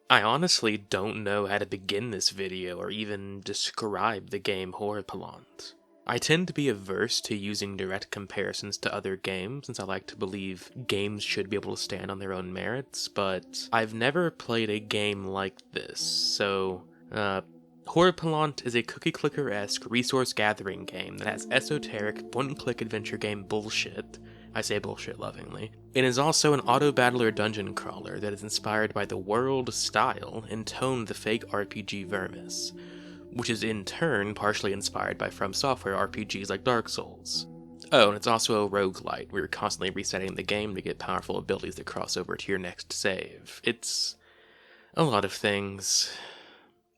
I honestly don't know how to begin this video or even describe the game Horripilant. I tend to be averse to using direct comparisons to other games, since I like to believe games should be able to stand on their own merits, but I've never played a game like this, so, Horripilant is a cookie clicker-esque resource gathering game that has esoteric point-and-click adventure game bullshit. I say bullshit lovingly. It is also an auto-battler dungeon crawler that is inspired by the world, style, and tone of the fake RPG Vermis, which is in turn partially inspired by From Software RPGs like Dark Souls. Oh, and it's also a roguelite, where you're constantly resetting the game to get powerful abilities that cross over to your next save. It's a lot of things.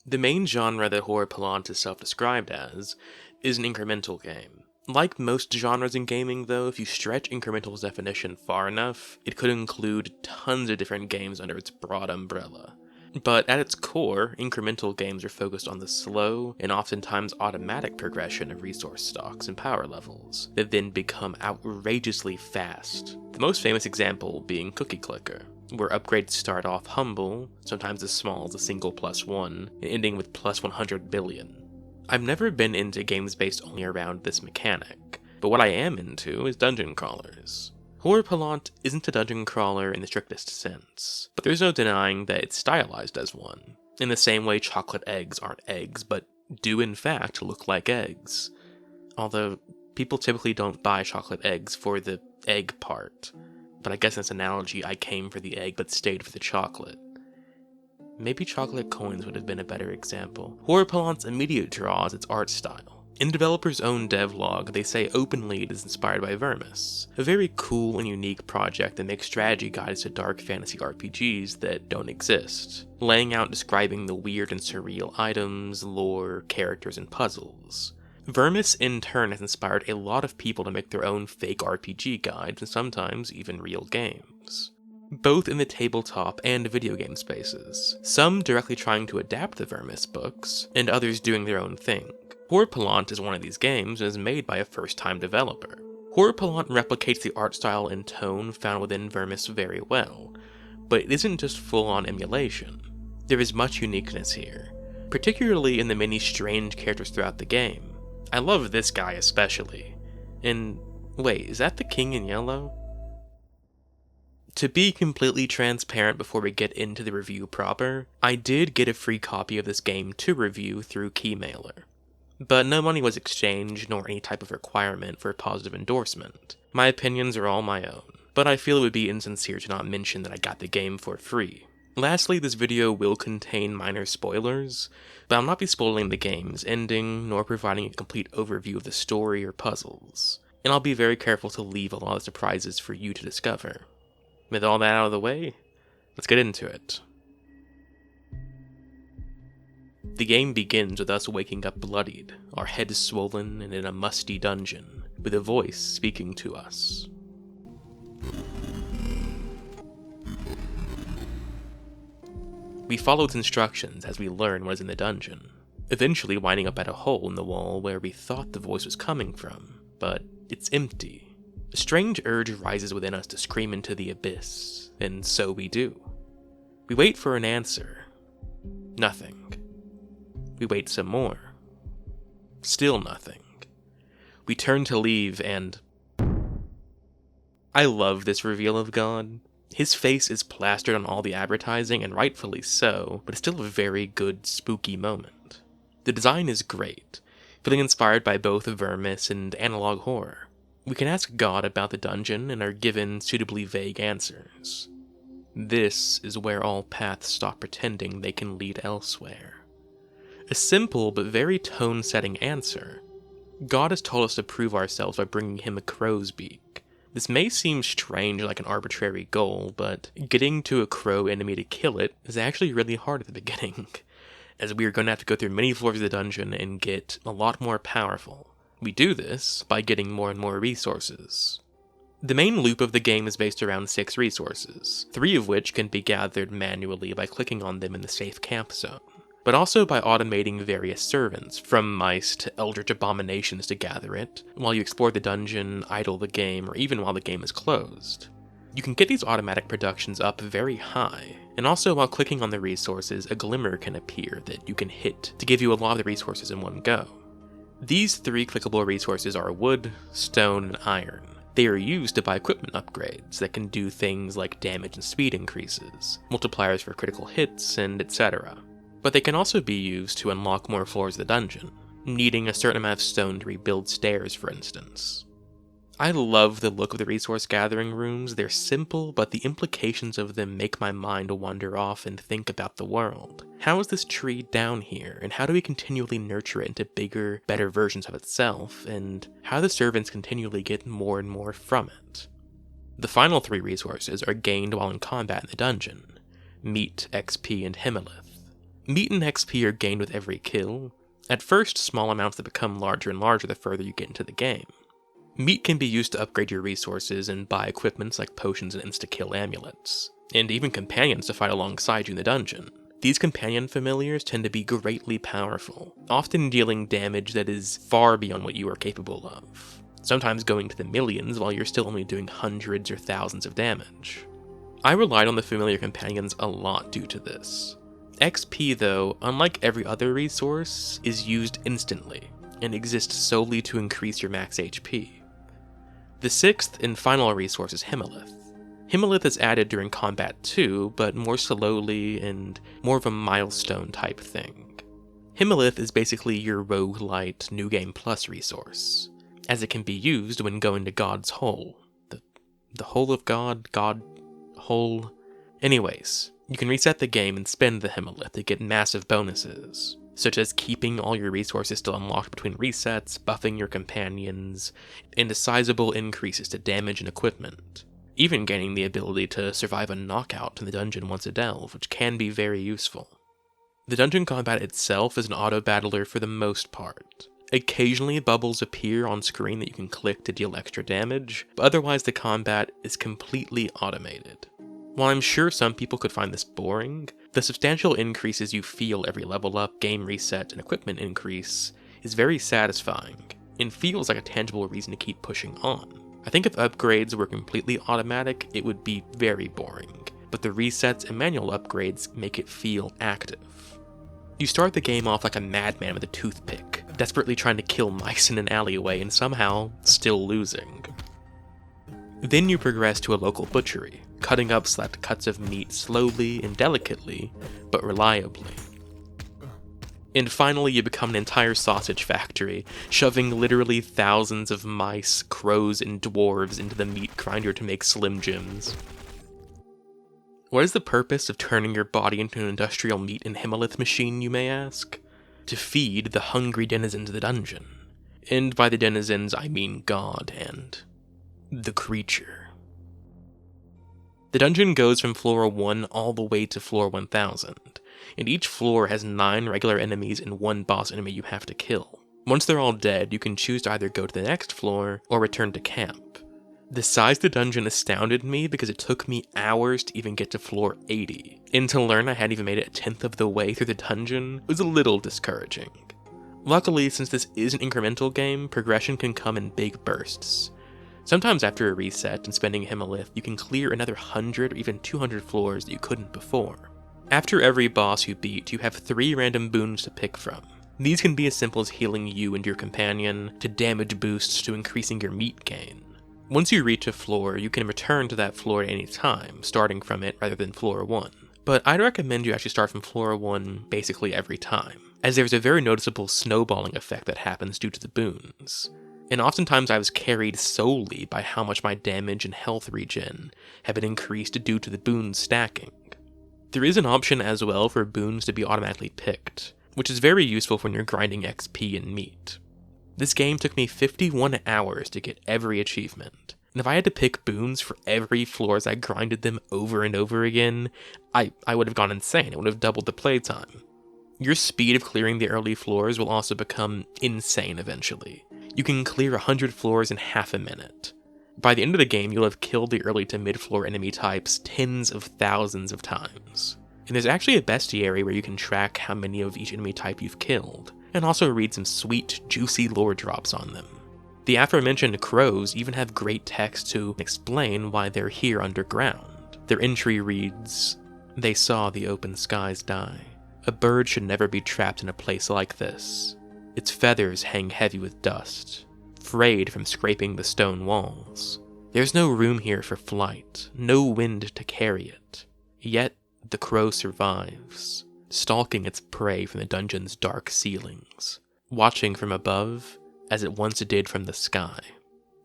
The main genre that Horripilant is self-described as is an incremental game. Like most genres in gaming, though, if you stretch Incremental's definition far enough, it could include tons of different games under its broad umbrella. But at its core, incremental games are focused on the slow, and oftentimes automatic progression of resource stocks and power levels, that then become outrageously fast. The most famous example being Cookie Clicker, where upgrades start off humble, sometimes as small as a single +1, and ending with +100 billion. I've never been into games based only around this mechanic, but what I am into is dungeon crawlers. Horripilant isn't a dungeon crawler in the strictest sense, but there's no denying that it's stylized as one, in the same way chocolate eggs aren't eggs, but do in fact look like eggs. Although, people typically don't buy chocolate eggs for the egg part, but I guess in this analogy I came for the egg but stayed for the chocolate. Maybe chocolate coins would have been a better example. Horripilant's immediate draw is its art style. In the developer's own devlog, they say openly it is inspired by Vermis, a very cool and unique project that makes strategy guides to dark fantasy RPGs that don't exist, laying out and describing the weird and surreal items, lore, characters, and puzzles. Vermis, in turn, has inspired a lot of people to make their own fake RPG guides, and sometimes even real games, both in the tabletop and video game spaces, some directly trying to adapt the Vermis books, and others doing their own thing. Horripilant is one of these games and is made by a first-time developer. Horripilant replicates the art style and tone found within Vermis very well, but it isn't just full-on emulation. There is much uniqueness here, particularly in the many strange characters throughout the game. I love this guy especially. And wait, is that the king in yellow? To be completely transparent before we get into the review proper, I did get a free copy of this game to review through Keymailer, but no money was exchanged nor any type of requirement for a positive endorsement. My opinions are all my own, but I feel it would be insincere to not mention that I got the game for free. Lastly, this video will contain minor spoilers, but I'll not be spoiling the game's ending, nor providing a complete overview of the story or puzzles, and I'll be very careful to leave a lot of surprises for you to discover. With all that out of the way, let's get into it. The game begins with us waking up bloodied, our heads swollen and in a musty dungeon, with a voice speaking to us. We follow its instructions as we learn what is in the dungeon, eventually winding up at a hole in the wall where we thought the voice was coming from, but it's empty. A strange urge rises within us to scream into the abyss, and so we do. We wait for an answer. Nothing. We wait some more. Still nothing. We turn to leave, and I love this reveal of God. His face is plastered on all the advertising, and rightfully so, but it's still a very good, spooky moment. The design is great, feeling inspired by both Vermis and analog horror. We can ask God about the dungeon and are given suitably vague answers. This is where all paths stop pretending they can lead elsewhere. A simple but very tone-setting answer. God has told us to prove ourselves by bringing him a crow's beak. This may seem strange, like an arbitrary goal, but getting to a crow enemy to kill it is actually really hard at the beginning, as we are going to have to go through many floors of the dungeon and get a lot more powerful. We do this by getting more and more resources. The main loop of the game is based around 6 resources, 3 of which can be gathered manually by clicking on them in the safe camp zone. but also by automating various servants, from mice to eldritch abominations to gather it, while you explore the dungeon, idle the game, or even while the game is closed. You can get these automatic productions up very high, and also while clicking on the resources, a glimmer can appear that you can hit to give you a lot of the resources in one go. These 3 clickable resources are wood, stone, and iron. They are used to buy equipment upgrades that can do things like damage and speed increases, multipliers for critical hits, and etc. But they can also be used to unlock more floors of the dungeon, needing a certain amount of stone to rebuild stairs, for instance. I love the look of the resource gathering rooms. They're simple, but the implications of them make my mind wander off and think about the world. How is this tree down here, and how do we continually nurture it into bigger, better versions of itself, and how the servants continually get more and more from it? The final 3 resources are gained while in combat in the dungeon: meat, XP, and Himmelith. Meat and XP are gained with every kill, at first small amounts that become larger and larger the further you get into the game. Meat can be used to upgrade your resources and buy equipments like potions and insta-kill amulets, and even companions to fight alongside you in the dungeon. These companion familiars tend to be greatly powerful, often dealing damage that is far beyond what you are capable of, sometimes going to the millions while you're still only doing hundreds or thousands of damage. I relied on the familiar companions a lot due to this. XP, though, unlike every other resource, is used instantly, and exists solely to increase your max HP. The 6th and final resource is Himmelith. Himmelith is added during combat too, but more slowly and more of a milestone type thing. Himmelith is basically your roguelite New Game Plus resource, as it can be used when going to God's Hole. The Hole of God? Hole? Anyways, you can reset the game and spend the Himmelith to get massive bonuses, such as keeping all your resources still unlocked between resets, buffing your companions, and sizable increases to damage and equipment, even gaining the ability to survive a knockout in the dungeon once a delve, which can be very useful. The dungeon combat itself is an auto-battler for the most part. Occasionally bubbles appear on screen that you can click to deal extra damage, but otherwise the combat is completely automated. While I'm sure some people could find this boring, the substantial increases you feel every level up, game reset, and equipment increase is very satisfying, and feels like a tangible reason to keep pushing on. I think if upgrades were completely automatic, it would be very boring, but the resets and manual upgrades make it feel active. You start the game off like a madman with a toothpick, desperately trying to kill mice in an alleyway and somehow still losing. Then you progress to a local butchery, cutting up select cuts of meat slowly and delicately, but reliably. And finally you become an entire sausage factory, shoving literally thousands of mice, crows, and dwarves into the meat grinder to make Slim Jims. What is the purpose of turning your body into an industrial meat and Himmelith machine, you may ask? To feed the hungry denizens of the dungeon. And by the denizens I mean God and the creature. The dungeon goes from floor 1 all the way to floor 1000, and each floor has 9 regular enemies and 1 boss enemy you have to kill. Once they're all dead, you can choose to either go to the next floor or return to camp. The size of the dungeon astounded me because it took me hours to even get to floor 80, and to learn I hadn't even made it a tenth of the way through the dungeon was a little discouraging. Luckily, since this is an incremental game, progression can come in big bursts. Sometimes after a reset and spending Himmelith, you can clear another 100 or even 200 floors that you couldn't before. After every boss you beat, you have 3 random boons to pick from. These can be as simple as healing you and your companion, to damage boosts to increasing your meat gain. Once you reach a floor, you can return to that floor at any time, starting from it rather than floor 1. But I'd recommend you actually start from floor 1 basically every time, as there's a very noticeable snowballing effect that happens due to the boons. And oftentimes I was carried solely by how much my damage and health regen have been increased due to the boons stacking. There is an option as well for boons to be automatically picked, which is very useful when you're grinding XP and meat. This game took me 51 hours to get every achievement, and if I had to pick boons for every floor as I grinded them over and over again, I would have gone insane. It would have doubled the playtime. Your speed of clearing the early floors will also become insane eventually. You can clear 100 floors in half a minute. By the end of the game, you'll have killed the early to mid-floor enemy types tens of thousands of times. And there's actually a bestiary where you can track how many of each enemy type you've killed, and also read some sweet, juicy lore drops on them. The aforementioned crows even have great text to explain why they're here underground. Their entry reads, "They saw the open skies die. A bird should never be trapped in a place like this. Its feathers hang heavy with dust, frayed from scraping the stone walls. There's no room here for flight, no wind to carry it. Yet the crow survives, stalking its prey from the dungeon's dark ceilings, watching from above as it once did from the sky."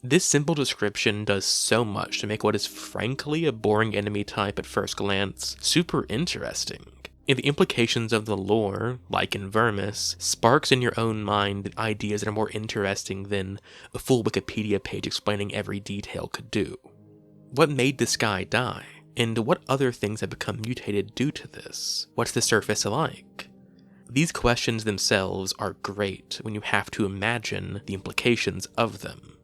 This simple description does so much to make what is frankly a boring enemy type at first glance super interesting. And the implications of the lore, like in Vermis, sparks in your own mind ideas that are more interesting than a full Wikipedia page explaining every detail could do. What made this guy die? And what other things have become mutated due to this? What's the surface like? These questions themselves are great when you have to imagine the implications of them.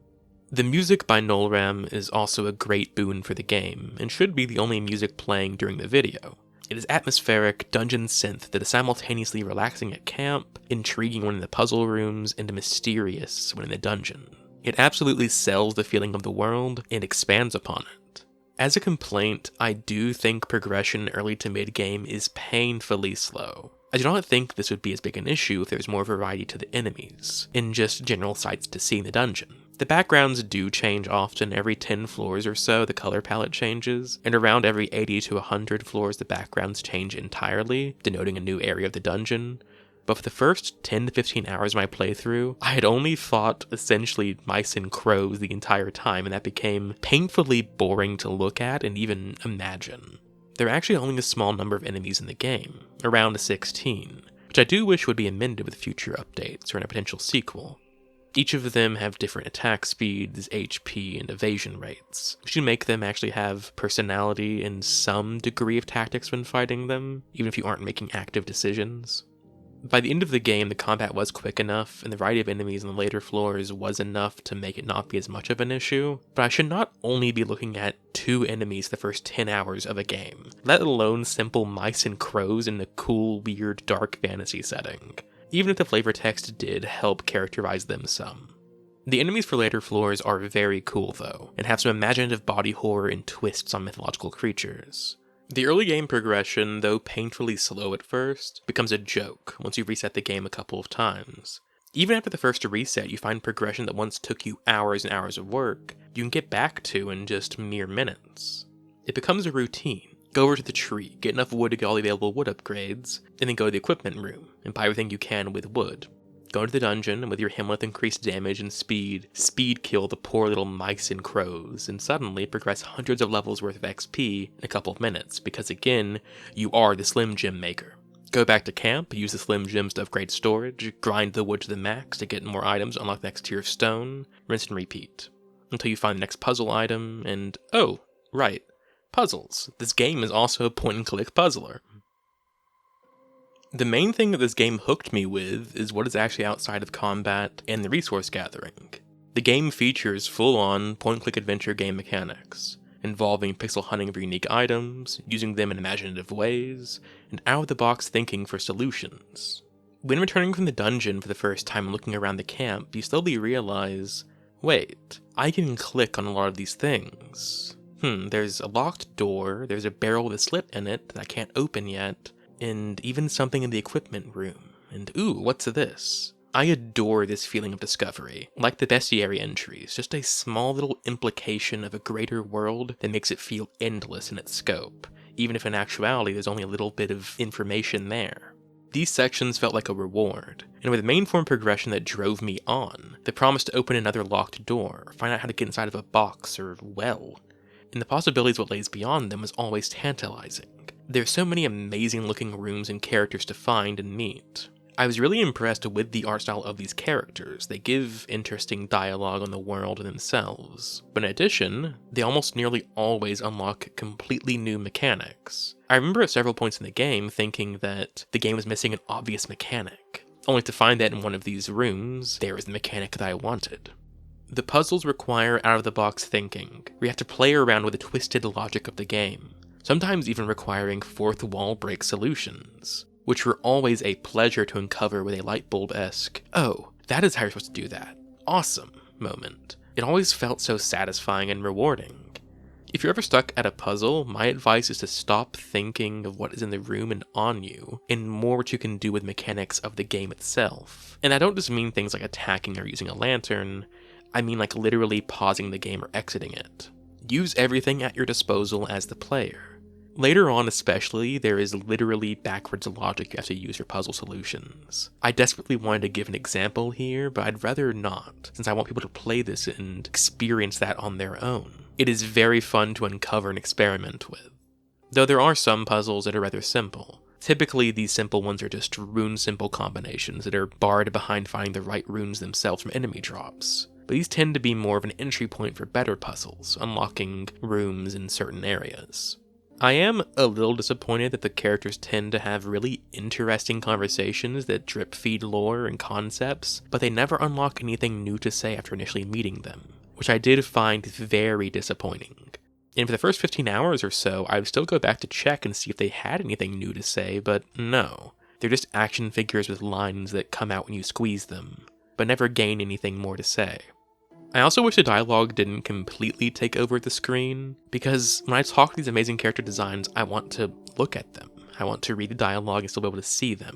The music by Nolram is also a great boon for the game, and should be the only music playing during the video. It is atmospheric, dungeon synth that is simultaneously relaxing at camp, intriguing when in the puzzle rooms, and mysterious when in the dungeon. It absolutely sells the feeling of the world and expands upon it. As a complaint, I do think progression early to mid-game is painfully slow. I do not think this would be as big an issue if there was more variety to the enemies, and just general sights to see in the dungeon. The backgrounds do change often. Every 10 floors or so, the color palette changes, and around every 80 to 100 floors, the backgrounds change entirely, denoting a new area of the dungeon. But for the first 10 to 15 hours of my playthrough, I had only fought essentially mice and crows the entire time, and that became painfully boring to look at and even imagine. There are actually only a small number of enemies in the game, around 16, which I do wish would be amended with future updates or in a potential sequel. Each of them have different attack speeds, HP, and evasion rates, which should make them actually have personality and some degree of tactics when fighting them, even if you aren't making active decisions. By the end of the game, the combat was quick enough, and the variety of enemies on the later floors was enough to make it not be as much of an issue, but I should not only be looking at 2 enemies the first 10 hours of a game, let alone simple mice and crows in a cool, weird, dark fantasy setting, even if the flavor text did help characterize them some. The enemies for later floors are very cool though, and have some imaginative body horror and twists on mythological creatures. The early game progression, though painfully slow at first, becomes a joke once you reset the game a couple of times. Even after the first reset, you find progression that once took you hours and hours of work, you can get back to in just mere minutes. It becomes a routine. Go over to the tree, get enough wood to get all the available wood upgrades, and then go to the equipment room, and buy everything you can with wood. Go into the dungeon, and with your him with increased damage and speed kill the poor little mice and crows, and suddenly progress hundreds of levels worth of XP in a couple of minutes, because again, you are the Slim Gem maker. Go back to camp, use the Slim Gems to upgrade storage, grind the wood to the max to get more items, unlock the next tier of stone, rinse and repeat. Until you find the next puzzle item, and oh, right, puzzles. This game is also a point-and-click puzzler. The main thing that this game hooked me with is what is actually outside of combat and the resource gathering. The game features full-on point-and-click adventure game mechanics, involving pixel hunting for unique items, using them in imaginative ways, and out-of-the-box thinking for solutions. When returning from the dungeon for the first time and looking around the camp, you slowly realize, wait, I can click on a lot of these things. There's a locked door, there's a barrel with a slit in it that I can't open yet, and even something in the equipment room. And ooh, what's this? I adore this feeling of discovery. Like the bestiary entries, just a small little implication of a greater world that makes it feel endless in its scope, even if in actuality there's only a little bit of information there. These sections felt like a reward, and with the main form progression that drove me on, the promise to open another locked door, find out how to get inside of a box or well, and the possibilities what lays beyond them was always tantalizing. There's so many amazing looking rooms and characters to find and meet. I was really impressed with the art style of these characters. They give interesting dialogue on the world themselves. But in addition, they almost nearly always unlock completely new mechanics. I remember at several points in the game thinking that the game was missing an obvious mechanic, only to find that in one of these rooms, there was the mechanic that I wanted. The puzzles require out-of-the-box thinking, where you have to play around with the twisted logic of the game. sometimes even requiring fourth wall break solutions, which were always a pleasure to uncover with a lightbulb-esque, "Oh, that is how you're supposed to do that. Awesome," moment. It always felt so satisfying and rewarding. If you're ever stuck at a puzzle, my advice is to stop thinking of what is in the room and on you, and more what you can do with mechanics of the game itself. And I don't just mean things like attacking or using a lantern, I mean like literally pausing the game or exiting it. Use everything at your disposal as the player. Later on especially, there is literally backwards logic you have to use for puzzle solutions. I desperately wanted to give an example here, but I'd rather not, since I want people to play this and experience that on their own. It is very fun to uncover and experiment with. Though there are some puzzles that are rather simple. Typically, these simple ones are just rune symbol combinations that are barred behind finding the right runes themselves from enemy drops. But these tend to be more of an entry point for better puzzles, unlocking rooms in certain areas. I am a little disappointed that the characters tend to have really interesting conversations that drip feed lore and concepts, but they never unlock anything new to say after initially meeting them, which I did find very disappointing. And for the first 15 hours or so, I would still go back to check and see if they had anything new to say, but no. They're just action figures with lines that come out when you squeeze them, but never gain anything more to say. I also wish the dialogue didn't completely take over the screen, because when I talk these amazing character designs, I want to look at them. I want to read the dialogue and still be able to see them.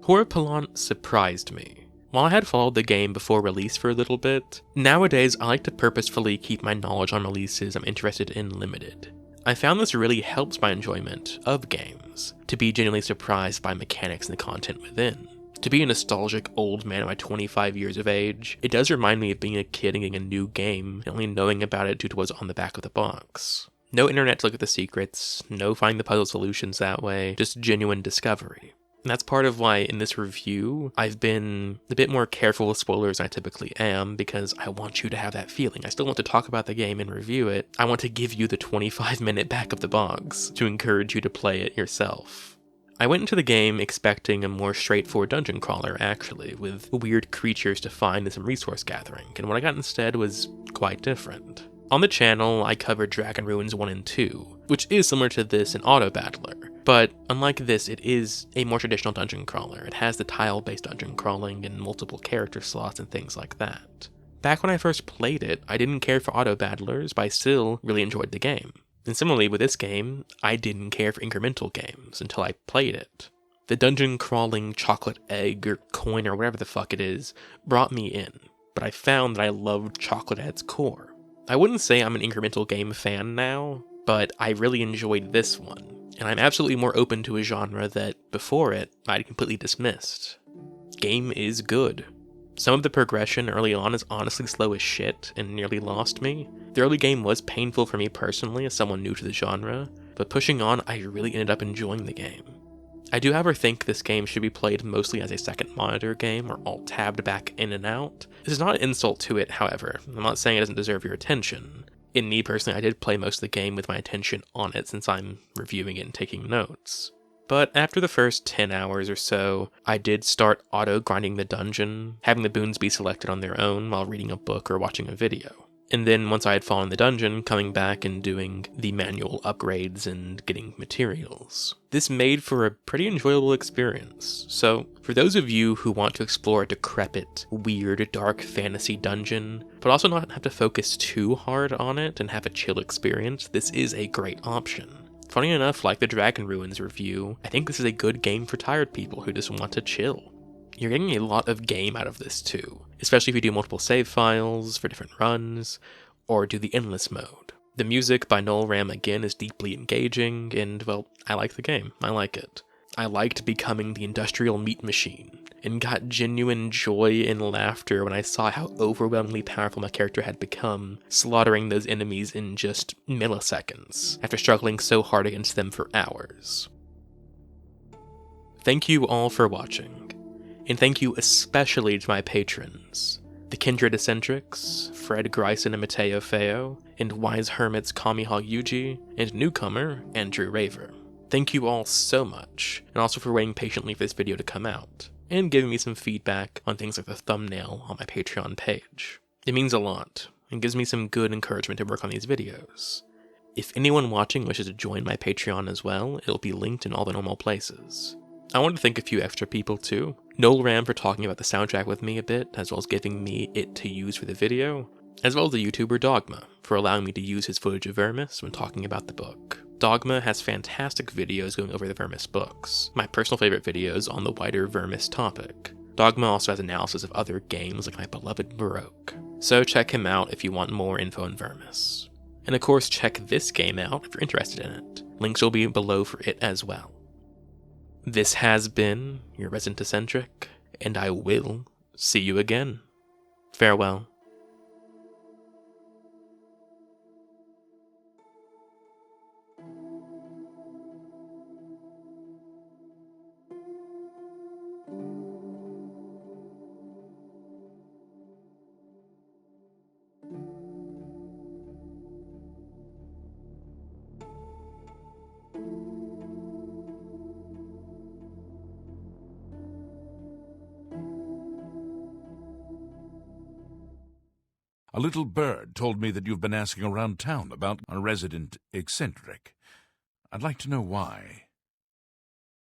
Horripilant surprised me. While I had followed the game before release for a little bit, nowadays I like to purposefully keep my knowledge on releases I'm interested in limited. I found this really helps my enjoyment of games, to be genuinely surprised by mechanics and the content within. To be a nostalgic old man at my 25 years of age, it does remind me of being a kid and getting a new game, and only knowing about it due to what was on the back of the box. No internet to look at the secrets, no finding the puzzle solutions that way, just genuine discovery. And that's part of why in this review, I've been a bit more careful with spoilers than I typically am, because I want you to have that feeling. I still want to talk about the game and review it. I want to give you the 25-minute back of the box to encourage you to play it yourself. I went into the game expecting a more straightforward dungeon crawler, actually, with weird creatures to find and some resource gathering, and what I got instead was quite different. On the channel, I covered Dragon Ruins 1 and 2, which is similar to this in Auto Battler, but unlike this, it is a more traditional dungeon crawler. It has the tile-based dungeon crawling and multiple character slots and things like that. Back when I first played it, I didn't care for Auto Battlers, but I still really enjoyed the game. And similarly with this game, I didn't care for incremental games until I played it. The dungeon crawling chocolate egg or coin or whatever the fuck it is brought me in, but I found that I loved chocolate at its core. I wouldn't say I'm an incremental game fan now, but I really enjoyed this one, and I'm absolutely more open to a genre that, before it, I'd completely dismissed. Game is good. Some of the progression early on is honestly slow as shit and nearly lost me. The early game was painful for me personally as someone new to the genre, but pushing on, I really ended up enjoying the game. I do however think this game should be played mostly as a second monitor game or alt-tabbed back in and out. This is not an insult to it, however. I'm not saying it doesn't deserve your attention. In me personally, I did play most of the game with my attention on it since I'm reviewing it and taking notes. But after the first 10 hours or so, I did start auto-grinding the dungeon, having the boons be selected on their own while reading a book or watching a video. And then once I had fallen the dungeon, coming back and doing the manual upgrades and getting materials. This made for a pretty enjoyable experience. So, for those of you who want to explore a decrepit, weird, dark fantasy dungeon, but also not have to focus too hard on it and have a chill experience, this is a great option. Funny enough, like the Dragon Ruins review, I think this is a good game for tired people who just want to chill. You're getting a lot of game out of this too, especially if you do multiple save files for different runs, or do the endless mode. The music by Nolram again is deeply engaging, and well, I like the game, I like it. I liked becoming the industrial meat machine, and got genuine joy and laughter when I saw how overwhelmingly powerful my character had become, slaughtering those enemies in just milliseconds, after struggling so hard against them for hours. Thank you all for watching. And thank you especially to my patrons, the Kindred Eccentrics, Fred Greisen and Mateo Feo, and Wise Hermits Kamihog Yuji, and newcomer Andrew Raver. Thank you all so much, and also for waiting patiently for this video to come out, and giving me some feedback on things like the thumbnail on my Patreon page. It means a lot, and gives me some good encouragement to work on these videos. If anyone watching wishes to join my Patreon as well, it'll be linked in all the normal places. I want to thank a few extra people too. Nolram for talking about the soundtrack with me a bit, as well as giving me it to use for the video, as well as the YouTuber Dogma for allowing me to use his footage of Vermis when talking about the book. Dogma has fantastic videos going over the Vermis books, my personal favorite videos on the wider Vermis topic. Dogma also has analysis of other games like my beloved Baroque, so check him out if you want more info on Vermis. And of course check this game out if you're interested in it. Links will be below for it as well. This has been your Resident Eccentric, and I will see you again. Farewell. A little bird told me that you've been asking around town about a resident eccentric. I'd like to know why.